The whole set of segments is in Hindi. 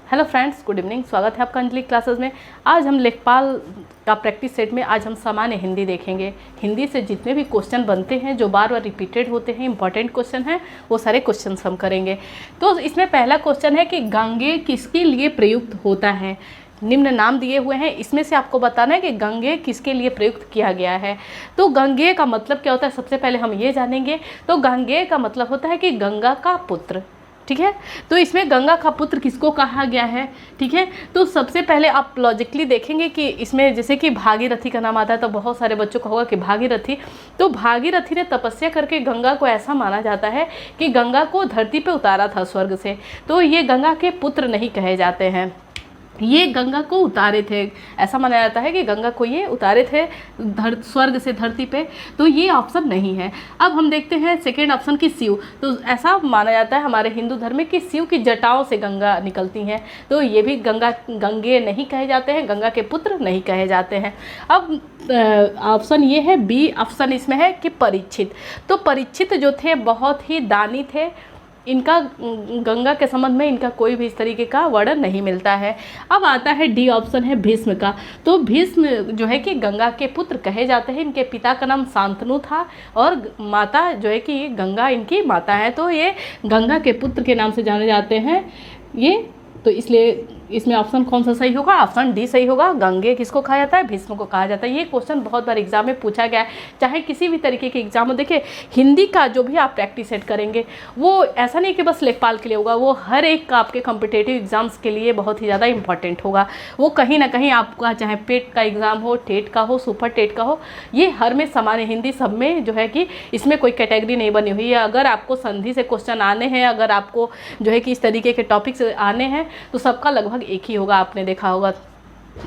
Hello friends, good evening. स्वागत है आपका अंजलि क्लासेस में। आज हम लेखपाल का प्रैक्टिस सेट में आज हम सामान्य हिंदी देखेंगे। हिंदी से जितने भी क्वेश्चन बनते हैं जो बार बार रिपीटेड होते हैं, इंपॉर्टेंट क्वेश्चन हैं, वो सारे क्वेश्चन हम करेंगे। तो इसमें पहला क्वेश्चन है कि गंगे किसके लिए प्रयुक्त होता है। निम्न नाम दिए हुए हैं, इसमें से आपको बताना है कि गंगे किसके लिए प्रयुक्त किया गया है। तो गंगे का मतलब क्या होता है, सबसे पहले हम ये जानेंगे। तो गंगे का मतलब होता है कि गंगा का पुत्र, ठीक है। तो इसमें गंगा का पुत्र किसको कहा गया है, ठीक है। तो सबसे पहले आप लॉजिकली देखेंगे कि इसमें जैसे कि भागीरथी का नाम आता है, तो बहुत सारे बच्चों का होगा कि भागीरथी। तो भागीरथी ने तपस्या करके गंगा को ऐसा माना जाता है कि गंगा को धरती पे उतारा था स्वर्ग से। तो ये गंगा के पुत्र नहीं कहे जाते हैं, ये गंगा को उतारे थे। ऐसा माना जाता है कि गंगा को ये उतारे थे स्वर्ग से धरती पे। तो ये ऑप्शन नहीं है। अब हम देखते हैं सेकेंड ऑप्शन की शिव। तो ऐसा माना जाता है हमारे हिंदू धर्म में कि शिव की जटाओं से गंगा निकलती हैं। तो ये भी गंगे नहीं कहे जाते हैं, गंगा के पुत्र नहीं कहे जाते हैं। अब ऑप्शन ये है बी ऑप्शन इसमें है कि परीक्षित। तो परीक्षित जो थे बहुत ही दानी थे। इनका गंगा के संबंध में इनका कोई भी इस तरीके का वर्णन नहीं मिलता है। अब आता है डी ऑप्शन है भीष्म का। तो भीष्म जो है कि गंगा के पुत्र कहे जाते हैं। इनके पिता का नाम शांतनु था और माता जो है कि गंगा इनकी माता है। तो ये गंगा के पुत्र के नाम से जाने जाते हैं ये। तो इसलिए इसमें ऑप्शन कौन सा सही होगा, ऑप्शन डी सही होगा। गंगे किसको कहा जाता है, भीष्म को कहा जाता है। ये क्वेश्चन बहुत बार एग्जाम में पूछा गया है, चाहे किसी भी तरीके के एग्जाम में। देखिए हिंदी का जो भी आप प्रैक्टिस सेट करेंगे वो ऐसा नहीं कि बस लेखपाल के लिए होगा, वो हर एक का आपके कॉम्पिटेटिव एग्जाम्स के लिए बहुत ही ज़्यादा इंपॉर्टेंट होगा। वो कहीं ना कहीं आपका चाहे पेट का एग्ज़ाम हो, टेट का हो, सुपर टेट का हो, ये हर में सामान्य हिंदी सब में जो है कि इसमें कोई कैटेगरी नहीं बनी हुई है। अगर आपको संधि से क्वेश्चन आने हैं, अगर आपको जो है कि इस तरीके के टॉपिक्स आने हैं, तो सबका लगभग एक ही होगा, आपने देखा होगा।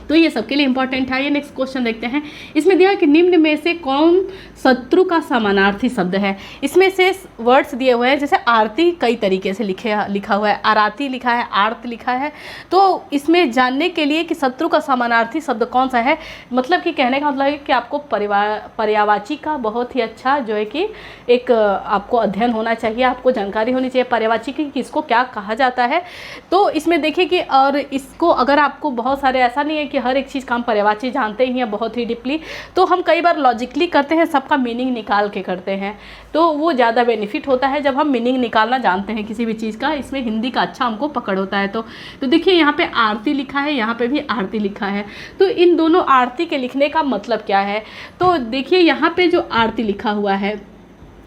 तो ये सबके लिए इंपॉर्टेंट है। ये नेक्स्ट क्वेश्चन देखते हैं। इसमें दिया है कि निम्न में से कौन शत्रु का समानार्थी शब्द है। इसमें से वर्ड्स दिए हुए हैं, जैसे आरती कई तरीके से लिखा हुआ है, आराती लिखा है, आर्त लिखा है। तो इसमें जानने के लिए कि शत्रु का समानार्थी शब्द कौन सा है, मतलब कि कहने का मतलब है कि आपको पर्यायवाची का बहुत ही अच्छा जो है कि एक आपको अध्ययन होना चाहिए, आपको जानकारी होनी चाहिए पर्यायवाची की किसको क्या कहा जाता है। तो इसमें देखिए कि और इसको अगर आपको बहुत सारे, ऐसा नहीं है कि हर एक चीज़ का हम पर्यायवाची जानते ही हैं बहुत ही डीपली। तो हम कई बार लॉजिकली करते हैं, सबका मीनिंग निकाल के करते हैं, तो वो ज़्यादा बेनिफिट होता है जब हम मीनिंग निकालना जानते हैं किसी भी चीज़ का। इसमें हिंदी का अच्छा हमको पकड़ होता है। तो देखिए यहाँ पे आरती लिखा है, यहाँ पे भी आरती लिखा है। तो इन दोनों आरती के लिखने का मतलब क्या है। तो देखिए यहाँ पे जो आरती लिखा हुआ है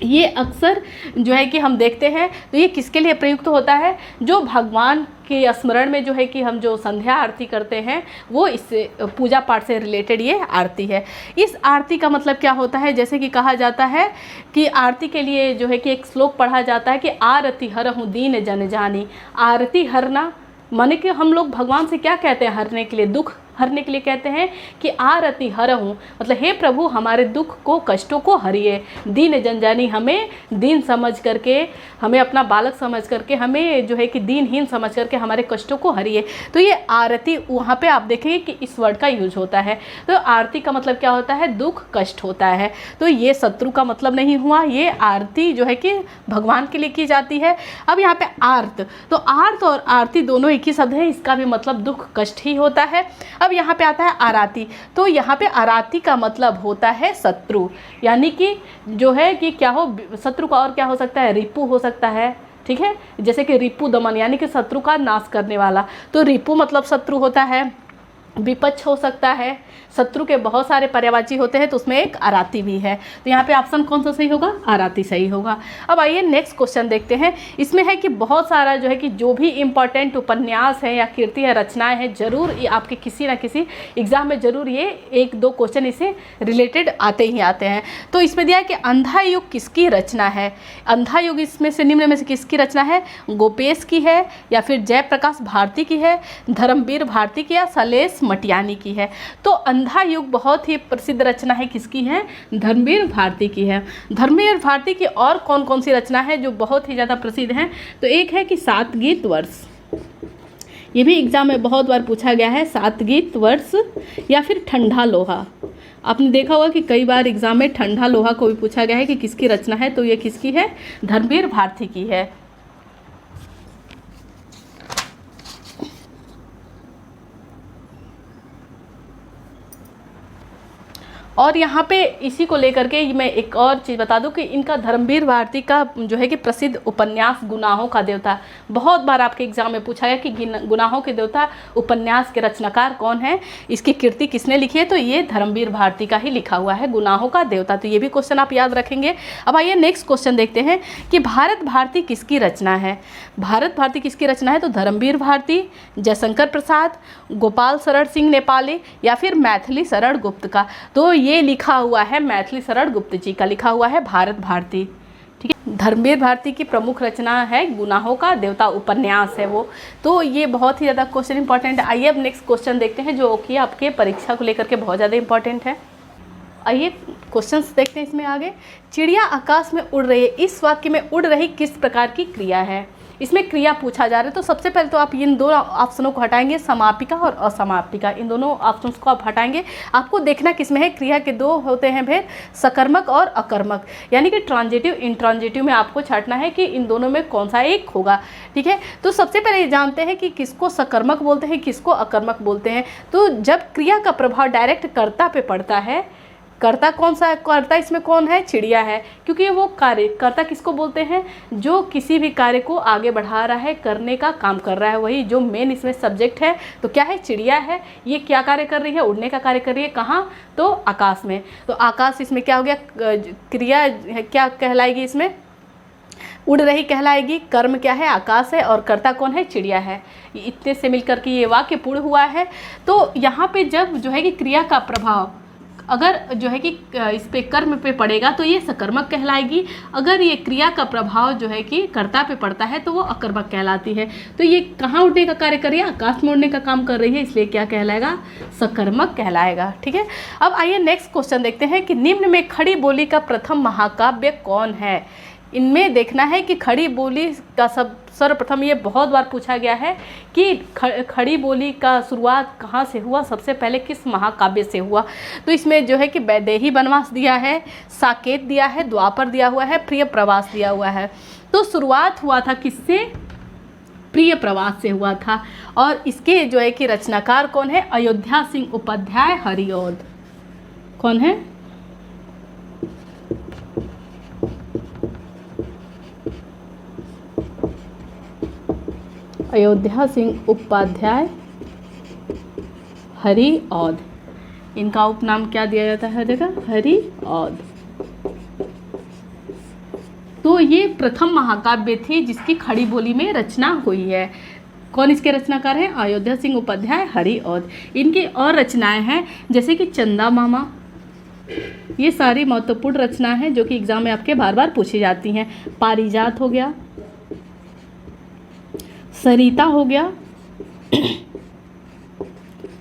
ये अक्सर जो है कि हम देखते हैं, तो ये किसके लिए प्रयुक्त होता है, जो भगवान के स्मरण में जो है कि हम जो संध्या आरती करते हैं वो इससे पूजा पाठ से रिलेटेड ये आरती है। इस आरती का मतलब क्या होता है, जैसे कि कहा जाता है कि आरती के लिए जो है कि एक श्लोक पढ़ा जाता है कि आरती हरहूँ दीन जन जानी। आरती हरना माने कि हम लोग भगवान से क्या कहते हैं हरने के लिए, दुख हरने के लिए कहते हैं कि आरती हरहूँ, मतलब हे प्रभु हमारे दुख को, कष्टों को हरिए। दीन जनजानी, हमें दीन समझ करके, हमें अपना बालक समझ करके, हमें जो है कि दीनहीन समझ करके हमारे कष्टों को हरिए। तो ये आरती वहाँ पे आप देखेंगे कि इस वर्ड का यूज होता है। तो आरती का मतलब क्या होता है, दुख कष्ट होता है। तो ये शत्रु का मतलब नहीं हुआ, ये आरती जो है कि भगवान के लिए की जाती है। अब यहाँ पे आर्त, तो आर्त और आरती दोनों एक ही शब्द है, इसका भी मतलब दुख कष्ट ही होता है। अब यहाँ पे आता है आराती। तो यहाँ पे आराती का मतलब होता है शत्रु, यानी कि जो है कि क्या हो, शत्रु का और क्या हो सकता है, रिपु हो सकता है, ठीक है। जैसे कि रिपु दमन यानी कि शत्रु का नाश करने वाला। तो रिपु मतलब शत्रु होता है, विपक्ष हो सकता है, शत्रु के बहुत सारे पर्यायवाची होते हैं, तो उसमें एक आराती भी है। तो यहाँ पे ऑप्शन कौन सा सही होगा, आराती सही होगा। अब आइए नेक्स्ट क्वेश्चन देखते हैं। इसमें है कि बहुत सारा जो है कि जो भी इम्पोर्टेंट उपन्यास है या कीर्ति है, रचनाएं हैं, जरूर ये आपके किसी ना किसी एग्जाम में जरूर ये एक दो क्वेश्चन इससे रिलेटेड आते ही आते हैं। तो इसमें दिया है कि अंधा युग किसकी रचना है। अंधा युग इसमें से निम्न में से किसकी रचना है, गोपेश की है या फिर जयप्रकाश भारती की है, धर्मवीर भारती की या सलेश मटियानी की है। तो अंधा युग बहुत ही प्रसिद्ध रचना है, किसकी है, धर्मवीर भारती की है। धर्मवीर भारती की और कौन कौन सी रचना है जो बहुत ही ज़्यादा प्रसिद्ध हैं, तो एक है कि सात गीत वर्ष, ये भी एग्जाम में बहुत बार पूछा गया है, सात गीत वर्ष या फिर ठंडा लोहा। आपने देखा होगा कि कई बार एग्जाम में ठंडा लोहा को भी पूछा गया है कि किसकी रचना है, तो ये किसकी है, धर्मवीर भारती की है। और यहाँ पे इसी को लेकर के मैं एक और चीज़ बता दूं कि इनका धर्मवीर भारती का जो है कि प्रसिद्ध उपन्यास गुनाहों का देवता, बहुत बार आपके एग्जाम में पूछा गया कि गुनाहों के देवता उपन्यास के रचनाकार कौन है, इसकी कृति किसने लिखी है, तो ये धर्मवीर भारती का ही लिखा हुआ है गुनाहों का देवता। तो ये भी क्वेश्चन आप याद रखेंगे। अब आइए नेक्स्ट क्वेश्चन देखते हैं कि भारत भारती किसकी रचना है। भारत भारती किसकी रचना है, तो धर्मवीर भारती, जयशंकर प्रसाद, गोपाल शरण सिंह नेपाली या फिर मैथिली शरण गुप्त का। तो ये लिखा हुआ है मैथिली शरण गुप्त जी का लिखा हुआ है भारत भारती। ठीक है, धर्मवीर भारती की प्रमुख रचना है गुनाहों का देवता उपन्यास है वो। तो ये बहुत ही ज़्यादा क्वेश्चन इंपॉर्टेंट है। आइए अब नेक्स्ट क्वेश्चन देखते हैं जो कि आपके परीक्षा को लेकर के बहुत ज़्यादा इंपॉर्टेंट है। आइए क्वेश्चंस देखते हैं इसमें आगे। चिड़िया आकाश में उड़ रही है, इस वाक्य में उड़ रही किस प्रकार की क्रिया है। इसमें क्रिया पूछा जा रहा है। तो सबसे पहले तो आप इन दो ऑप्शनों को हटाएंगे, समापिका और असमापिका, इन दोनों ऑप्शंस को आप हटाएंगे। आपको देखना किसमें है, क्रिया के दो होते हैं भेद, सकर्मक और अकर्मक, यानी कि ट्रांजिटिव इंट्रांजिटिव में आपको छांटना है कि इन दोनों में कौन सा एक होगा। ठीक है, तो सबसे पहले ये जानते हैं कि किसको सकर्मक बोलते हैं, किसको अकर्मक बोलते हैं। तो जब क्रिया का प्रभाव डायरेक्ट कर्ता पे पड़ता है, कर्ता कौन सा है, कर्ता इसमें कौन है, चिड़िया है, क्योंकि वो कार्य कर्ता किसको बोलते हैं, जो किसी भी कार्य को आगे बढ़ा रहा है, करने का काम कर रहा है, वही जो मेन इसमें सब्जेक्ट है। तो क्या है, चिड़िया है। ये क्या कार्य कर रही है, उड़ने का कार्य कर रही है। कहाँ, तो आकाश में। तो आकाश इसमें क्या हो गया, क्रिया क्या कहलाएगी, इसमें उड़ रही कहलाएगी। कर्म क्या है, आकाश है, और कर्ता कौन है, चिड़िया है। इतने से मिलकर के ये वाक्य पूर्ण हुआ है। तो यहाँ पे जब जो है कि क्रिया का प्रभाव अगर जो है कि इस पे कर्म पे पड़ेगा तो ये सकर्मक कहलाएगी। अगर ये क्रिया का प्रभाव जो है कि कर्ता पे पड़ता है तो वो अकर्मक कहलाती है। तो ये कहाँ उड़ने का कार्य कर रही है, आकाश में उड़ने का काम कर रही है, इसलिए क्या कहलाएगा, सकर्मक कहलाएगा। ठीक है, अब आइए नेक्स्ट क्वेश्चन देखते हैं कि निम्न में खड़ी बोली का प्रथम महाकाव्य कौन है। इनमें देखना है कि खड़ी बोली का सर्वप्रथम, ये बहुत बार पूछा गया है कि खड़ी बोली का शुरुआत कहाँ से हुआ, सबसे पहले किस महाकाव्य से हुआ। तो इसमें जो है कि वैदेही वनवास दिया है, साकेत दिया है, द्वापर दिया हुआ है, प्रिय प्रवास दिया हुआ है। तो शुरुआत हुआ था किससे, प्रिय प्रवास से हुआ था। और इसके जो है कि रचनाकार कौन है, अयोध्या सिंह उपाध्याय हरिऔध। कौन है, अयोध्या सिंह उपाध्याय हरिऔध। इनका उपनाम क्या दिया जाता है हर जगह, हरिऔध। तो ये प्रथम महाकाव्य थी जिसकी खड़ी बोली में रचना हुई है। कौन इसके रचनाकार हैं, अयोध्या सिंह उपाध्याय हरिऔध। इनकी और रचनाएं हैं जैसे कि चंदा मामा, ये सारी महत्वपूर्ण रचनाएं हैं जो कि एग्जाम में आपके बार बार पूछी जाती हैं। पारिजात हो गया, सरिता हो गया,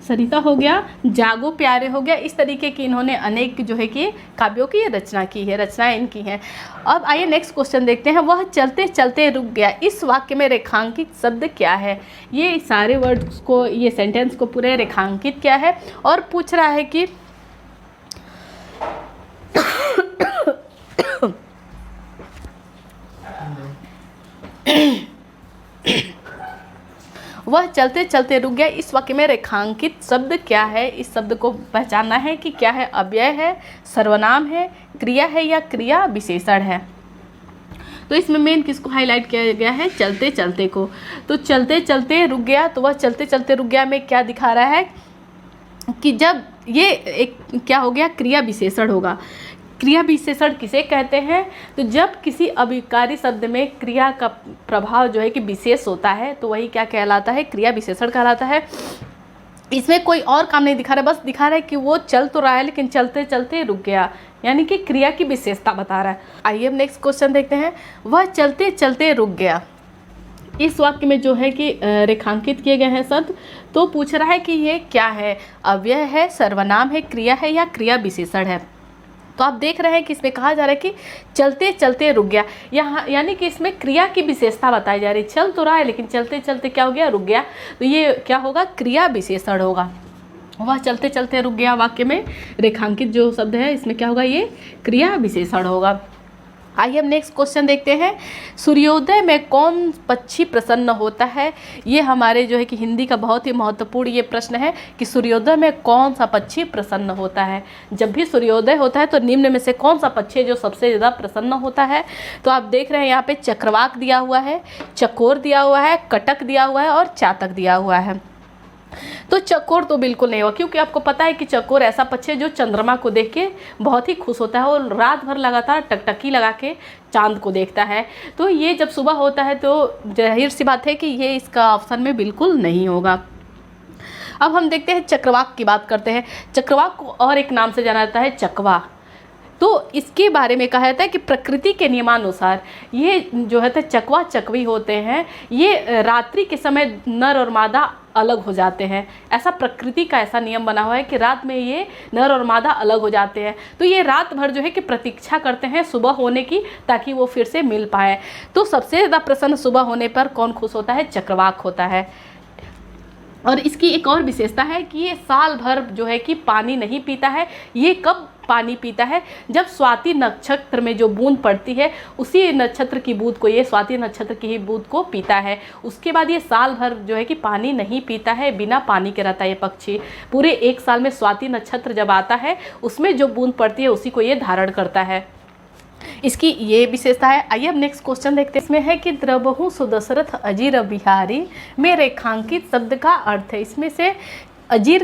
सरिता हो गया, जागो प्यारे हो गया। इस तरीके की इन्होंने अनेक जो है कि काव्यों की रचना की है, रचनाएं इनकी हैं। अब आइए नेक्स्ट क्वेश्चन देखते हैं। वह चलते चलते रुक गया, इस वाक्य में रेखांकित शब्द क्या है। ये सारे वर्ड्स को, ये सेंटेंस को पूरे रेखांकित किया है और पूछ रहा है कि वह चलते चलते रुक गया, इस वाक्य में रेखांकित शब्द क्या है। इस शब्द को पहचानना है कि क्या है, अव्यय है, सर्वनाम है, क्रिया है या क्रिया विशेषण है। तो इसमें मेन किसको हाईलाइट किया गया है, चलते चलते को। तो चलते चलते रुक गया, तो वह चलते चलते रुक गया में क्या दिखा रहा है कि जब ये एक क्या हो गया, क्रिया विशेषण होगा। क्रिया विशेषण किसे कहते हैं, तो जब किसी अभिकारी शब्द में क्रिया का प्रभाव जो है कि विशेष होता है तो वही क्या कहलाता है, क्रिया विशेषण कहलाता है। इसमें कोई और काम नहीं दिखा रहा है, बस दिखा रहा है कि वो चल तो रहा है लेकिन चलते चलते रुक गया, यानी कि क्रिया की विशेषता बता रहा है। आइए अब नेक्स्ट क्वेश्चन देखते हैं। वह चलते चलते रुक गया, इस वाक्य में जो है कि रेखांकित किए गए हैं शब्द, तो पूछ रहा है कि ये क्या है, अव्यय है, सर्वनाम है, क्रिया है या क्रिया विशेषण है। तो आप देख रहे हैं कि इसमें कहा जा रहा है कि चलते चलते रुक गया, यहाँ यानी कि इसमें क्रिया की विशेषता बताई जा रही है। चल तो रहा है लेकिन चलते चलते क्या हो गया, रुक गया। तो ये क्या होगा, क्रिया विशेषण होगा। वह चलते चलते रुक गया वाक्य में रेखांकित जो शब्द है इसमें क्या होगा, ये क्रिया विशेषण होगा। आइए हम नेक्स्ट क्वेश्चन देखते हैं। सूर्योदय में कौन पक्षी प्रसन्न होता है? ये हमारे जो है कि हिंदी का बहुत ही महत्वपूर्ण ये प्रश्न है कि सूर्योदय में कौन सा पक्षी प्रसन्न होता है। जब भी सूर्योदय होता है तो निम्न में से कौन सा पक्षी है जो सबसे ज़्यादा प्रसन्न होता है? तो आप देख रहे हैं यहाँ पे चक्रवाक दिया हुआ है, चकोर दिया हुआ है, कटक दिया हुआ है और चातक दिया हुआ है। तो चकोर तो बिल्कुल नहीं होगा, क्योंकि आपको पता है कि चकोर ऐसा पक्षी है जो चंद्रमा को देख के बहुत ही खुश होता है और रात भर लगातार टकटकी लगा के चांद को देखता है। तो ये जब सुबह होता है तो जाहिर सी बात है कि ये इसका ऑप्शन में बिल्कुल नहीं होगा। अब हम देखते हैं चक्रवाक की बात करते हैं। चक्रवाक को और एक नाम से जाना जाता है चकवा। तो इसके बारे में कहा जाता है कि प्रकृति के नियमानुसार ये जो है चकवा चकवी होते हैं, ये रात्रि के समय नर और मादा अलग हो जाते हैं। ऐसा प्रकृति का ऐसा नियम बना हुआ है कि रात में ये नर और मादा अलग हो जाते हैं। तो ये रात भर जो है कि प्रतीक्षा करते हैं सुबह होने की, ताकि वो फिर से मिल पाए। तो सबसे ज़्यादा प्रसन्न सुबह होने पर कौन खुश होता है? चक्रवाक होता है। और इसकी एक और विशेषता है कि ये साल भर जो है कि पानी नहीं पीता है। ये कब पानी पीता है? जब स्वाति नक्षत्र में जो बूंद पड़ती है उसी नक्षत्र की बूंद को, ये स्वाति नक्षत्र की ही बूंद को पीता है। उसके बाद ये साल भर जो है कि पानी नहीं पीता है, बिना पानी के रहता है ये पक्षी। पूरे एक साल में स्वाति नक्षत्र जब आता है उसमें जो बूंद पड़ती है उसी को ये धारण करता है। इसकी ये विशेषता है। आइए अब नेक्स्ट क्वेश्चन देखते हैं। इसमें है कि द्रवहु सुदशरथ अजीर बिहारी में रेखांकित शब्द का अर्थ है। इसमें से अजीर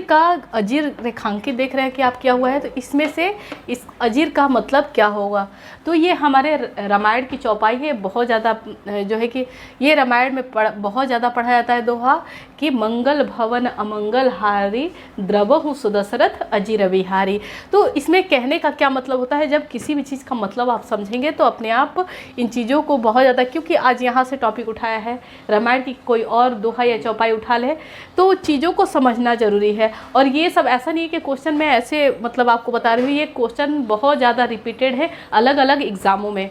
रेखांकित देख रहे हैं कि आप क्या हुआ है, तो इसमें से इस अजीर का मतलब क्या होगा? तो ये हमारे रामायण की चौपाई है। बहुत ज़्यादा जो है कि ये रामायण में बहुत ज़्यादा पढ़ा जाता है दोहा कि मंगल भवन अमंगल हारी द्रवहु सुदशरथ अजीर बिहारी। तो इसमें कहने का क्या मतलब होता है? जब किसी भी चीज़ का मतलब आप समझेंगे तो अपने आप इन चीज़ों को बहुत ज़्यादा, क्योंकि आज यहाँ से टॉपिक उठाया है रामायण की, कोई और दोहा या चौपाई उठा ले तो चीज़ों को समझना जरूरी है। और ये सब ऐसा नहीं है कि क्वेश्चन मैं ऐसे मतलब आपको बता रही हूँ, ये क्वेश्चन बहुत ज़्यादा रिपीटेड है अलग अलग एग्जामों में,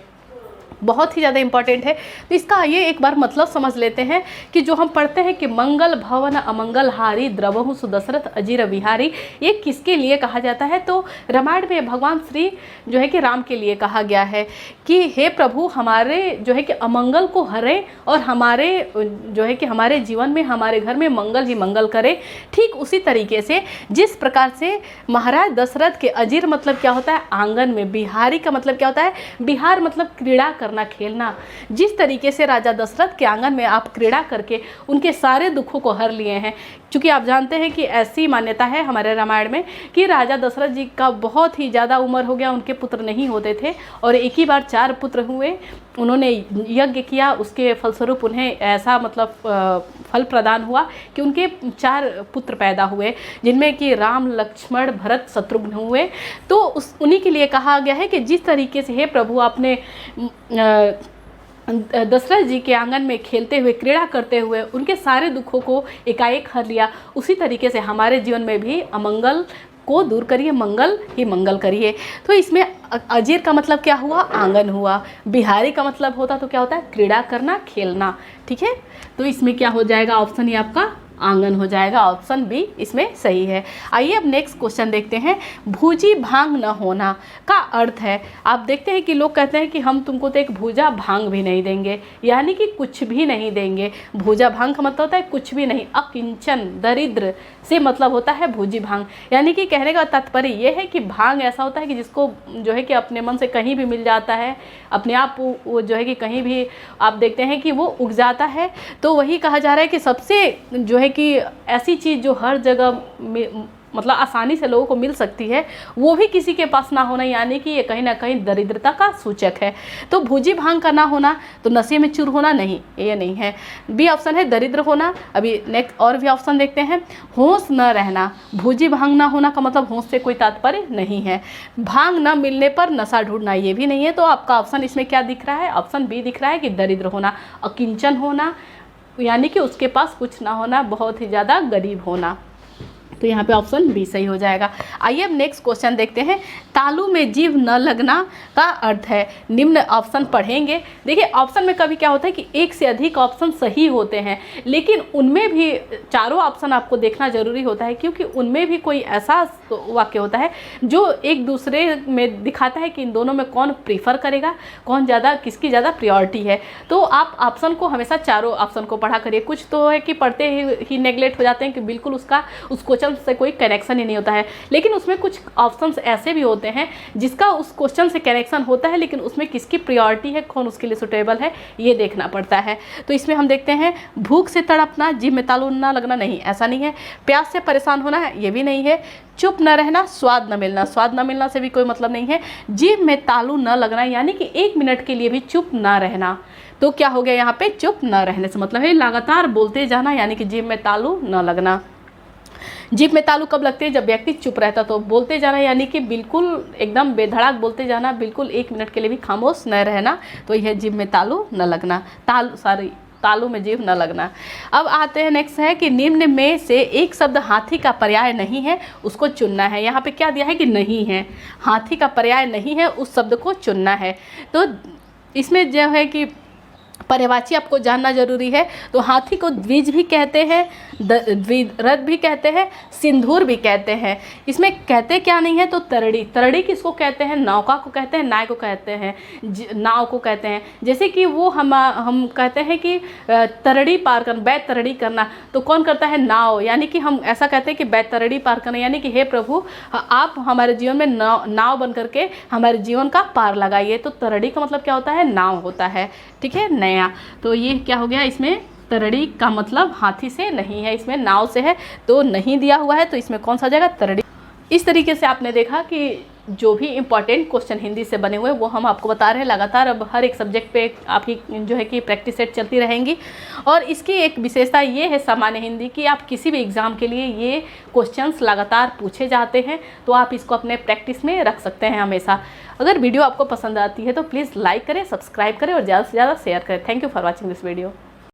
बहुत ही ज़्यादा इंपॉर्टेंट है। तो इसका ये एक बार मतलब समझ लेते हैं कि जो हम पढ़ते हैं कि मंगल भवन अमंगल हारी द्रवहु सुदशरथ अजीर बिहारी, ये किसके लिए कहा जाता है? तो रामायण में भगवान श्री जो है कि राम के लिए कहा गया है कि हे प्रभु हमारे जो है कि अमंगल को हरें और हमारे जो है कि हमारे जीवन में, हमारे घर में मंगल ही मंगल करें। ठीक उसी तरीके से जिस प्रकार से महाराज दशरथ के अजीर मतलब क्या होता है? आंगन में। बिहारी का मतलब क्या होता है? बिहार मतलब क्रीड़ा करना, खेलना। जिस तरीके से राजा दशरथ के आंगन में आप क्रीड़ा करके उनके सारे दुखों को हर लिए हैं। क्योंकि आप जानते हैं कि ऐसी मान्यता है हमारे रामायण में कि राजा दशरथ जी का बहुत ही ज़्यादा उम्र हो गया, उनके पुत्र नहीं होते थे और एक ही बार 4 पुत्र हुए। उन्होंने यज्ञ किया, उसके फलस्वरूप उन्हें ऐसा मतलब फल प्रदान हुआ कि उनके 4 पुत्र पैदा हुए, जिनमें कि राम लक्ष्मण भरत शत्रुघ्न हुए। तो उन्हीं के लिए कहा गया है कि जिस तरीके से हे प्रभु आपने दशरथ जी के आंगन में खेलते हुए, क्रीड़ा करते हुए उनके सारे दुखों को एकाएक हर लिया, उसी तरीके से हमारे जीवन में भी अमंगल को दूर करिए, मंगल ही मंगल करिए। तो इसमें अजीर का मतलब क्या हुआ? आंगन हुआ। बिहारी का मतलब होता तो क्या होता है? क्रीड़ा करना, खेलना। ठीक है, तो इसमें क्या हो जाएगा? ऑप्शन ही आपका आंगन हो जाएगा। ऑप्शन बी इसमें सही है। आइए अब नेक्स्ट क्वेश्चन देखते हैं। भूजी भांग न होना का अर्थ है। आप देखते हैं कि लोग कहते हैं कि हम तुमको तो एक भूजा भांग भी नहीं देंगे, यानी कि कुछ भी नहीं देंगे। भूजा भांग का मतलब होता है कुछ भी नहीं, अकिंचन, दरिद्र से मतलब होता है भूजी भांग। यानी कि कहने का तात्पर्य ये है कि भांग ऐसा होता है कि जिसको जो है कि अपने मन से कहीं भी मिल जाता है, अपने आप वो जो है कि कहीं भी आप देखते हैं कि वो उग जाता है। तो वही कहा जा रहा है कि सबसे जो है कि ऐसी चीज़ जो हर जगह मतलब आसानी से लोगों को मिल सकती है, वो भी किसी के पास ना होना, यानी कि ये कहीं ना कहीं दरिद्रता का सूचक है। तो भूजी भांग का ना होना तो नशे में चूर होना नहीं, ये नहीं है। बी ऑप्शन है दरिद्र होना। अभी नेक्स्ट और भी ऑप्शन देखते हैं। होश न रहना। भूजी भांग ना होना का मतलब होश से कोई तात्पर्य नहीं है। भांग न मिलने पर नशा ढूंढना, ये भी नहीं है। तो आपका ऑप्शन इसमें क्या दिख रहा है? ऑप्शन बी दिख रहा है कि दरिद्र होना, अकिंचन होना, यानी कि उसके पास कुछ ना होना, बहुत ही ज़्यादा गरीब होना। तो यहाँ पे ऑप्शन बी सही हो जाएगा। आइए अब नेक्स्ट क्वेश्चन देखते हैं। तालू में जीभ न लगना का अर्थ है। निम्न ऑप्शन पढ़ेंगे। देखिए ऑप्शन में कभी क्या होता है कि एक से अधिक ऑप्शन सही होते हैं, लेकिन उनमें भी चारों ऑप्शन आपको देखना जरूरी होता है, क्योंकि उनमें भी कोई ऐसा वाक्य होता है जो एक दूसरे में दिखाता है कि इन दोनों में कौन प्रीफर करेगा, कौन ज़्यादा, किसकी ज़्यादा प्रायोरिटी है। तो आप ऑप्शन को हमेशा चारों ऑप्शन को पढ़ा करिए। कुछ तो है कि पढ़ते ही नेगलेक्ट हो जाते हैं कि बिल्कुल उसका उस क्वेश्चन से कोई कनेक्शन ही नहीं होता है, लेकिन उसमें कुछ ऑप्शंस ऐसे भी होते हैं जिसका उस क्वेश्चन से कनेक्शन होता है, लेकिन उसमें किसकी प्रायोरिटी है, कौन उसके लिए सुटेबल है, ये देखना पड़ता है। तो इसमें हम देखते हैं भूख से तड़पना, जीभ में तालू न लगना, नहीं ऐसा नहीं है। प्यास से परेशान होना है, ये भी नहीं है। चुप न रहना, स्वाद न मिलना, स्वाद न मिलना से भी कोई मतलब नहीं है। जीभ में तालू न लगना यानी कि 1 मिनट के लिए भी चुप न रहना। तो क्या हो गया यहाँ पे, चुप न रहने से मतलब है लगातार बोलते जाना, यानी कि जीभ में तालू न लगना। जीभ में तालू कब लगते हैं, जब व्यक्ति चुप रहता, तो बोलते जाना यानी कि बिल्कुल एकदम बेधड़क बोलते जाना, बिल्कुल 1 मिनट के लिए भी खामोश न रहना, तो यह जीभ में तालू न लगना। तालू में जीभ न लगना। अब आते हैं नेक्स्ट है कि निम्न में से एक शब्द हाथी का पर्याय नहीं है, उसको चुनना है। यहाँ पे क्या दिया है कि नहीं है, हाथी का पर्याय नहीं है, उस शब्द को चुनना है। तो इसमें जो है कि पर्यायवाची आपको जानना जरूरी है। तो हाथी को द्विज भी कहते हैं, द्विरथ भी कहते हैं, सिंदूर भी कहते हैं। इसमें कहते क्या नहीं है, तो तरड़ी। तरड़ी किसको कहते हैं, नौका को कहते हैं, नाव को कहते हैं, नाव को कहते हैं। जैसे कि वो हम कहते हैं कि तरड़ी पार करना, बैतरड़ी करना, तो कौन करता है, नाव। यानी कि हम ऐसा कहते हैं कि बैतरड़ी पार करना, यानी कि हे प्रभु आप हमारे जीवन में नाव बन करके हमारे जीवन का पार लगाइए। तो तरड़ी का मतलब क्या होता है, नाव होता है, ठीक है, नया। तो ये क्या हो गया, इसमें तरड़ी का मतलब हाथी से नहीं है, इसमें नाव से है, तो नहीं दिया हुआ है, तो इसमें कौन सा जाएगा, तरड़ी। इस तरीके से आपने देखा कि जो भी इम्पॉर्टेंट क्वेश्चन हिंदी से बने हुए वो हम आपको बता रहे हैं लगातार। अब हर एक सब्जेक्ट पे आपकी जो है कि प्रैक्टिस सेट चलती रहेंगी। और इसकी एक विशेषता ये है सामान्य हिंदी की, आप किसी भी एग्ज़ाम के लिए ये क्वेश्चंस लगातार पूछे जाते हैं, तो आप इसको अपने प्रैक्टिस में रख सकते हैं हमेशा। अगर वीडियो आपको पसंद आती है तो प्लीज़ लाइक करें, सब्सक्राइब करें और ज़्यादा से ज़्यादा शेयर करें। Thank you for watching this video.